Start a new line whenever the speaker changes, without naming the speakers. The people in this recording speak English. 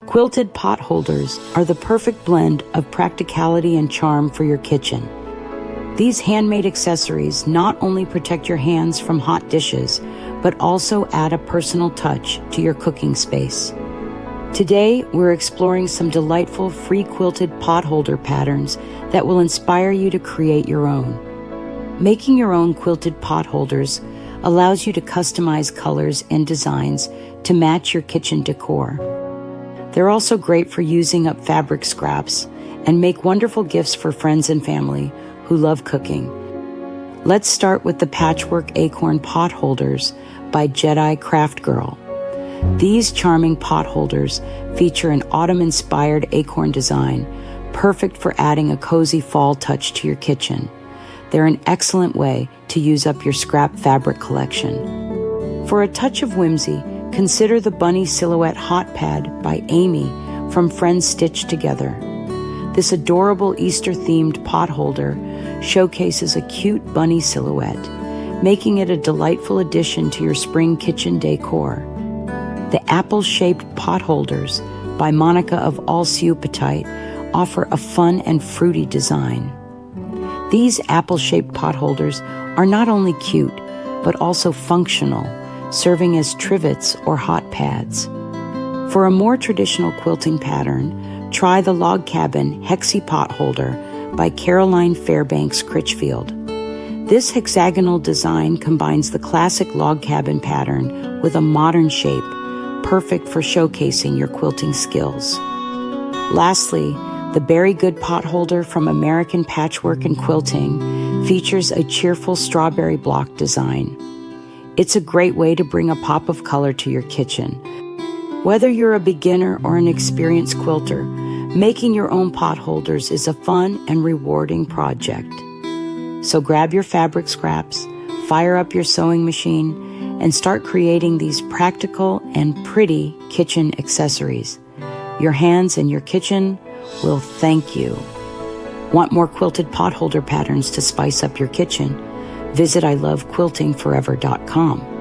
Quilted potholders are the perfect blend of practicality and charm for your kitchen. These handmade accessories not only protect your hands from hot dishes, but also add a personal touch to your cooking space. Today, we're exploring some delightful free quilted potholder patterns that will inspire you to create your own. Making your own quilted potholders allows you to customize colors and designs to match your kitchen decor. They're also great for using up fabric scraps and make wonderful gifts for friends and family who love cooking. Let's start with the Patchwork Acorn Potholders by Jedi Craft Girl. These charming potholders feature an autumn-inspired acorn design, perfect for adding a cozy fall touch to your kitchen. They're an excellent way to use up your scrap fabric collection. For a touch of whimsy, consider the Bunny Silhouette Hot Pad by Amy from Friends Stitched Together. This adorable Easter-themed potholder showcases a cute bunny silhouette, making it a delightful addition to your spring kitchen decor. The apple-shaped potholders by Monica of All Petite offer a fun and fruity design. These apple-shaped potholders are not only cute, but also functional, serving as trivets or hot pads. For a more traditional quilting pattern, try the Log Cabin Hexie Potholder by Caroline Fairbanks Critchfield. This hexagonal design combines the classic log cabin pattern with a modern shape, perfect for showcasing your quilting skills. Lastly, the Berry Good Potholder from American Patchwork and Quilting features a cheerful strawberry block design. It's a great way to bring a pop of color to your kitchen. Whether you're a beginner or an experienced quilter, making your own potholders is a fun and rewarding project. So grab your fabric scraps, fire up your sewing machine, and start creating these practical and pretty kitchen accessories. Your hands and your kitchen will thank you. Want more quilted potholder patterns to spice up your kitchen? Visit ilovequiltingforever.com.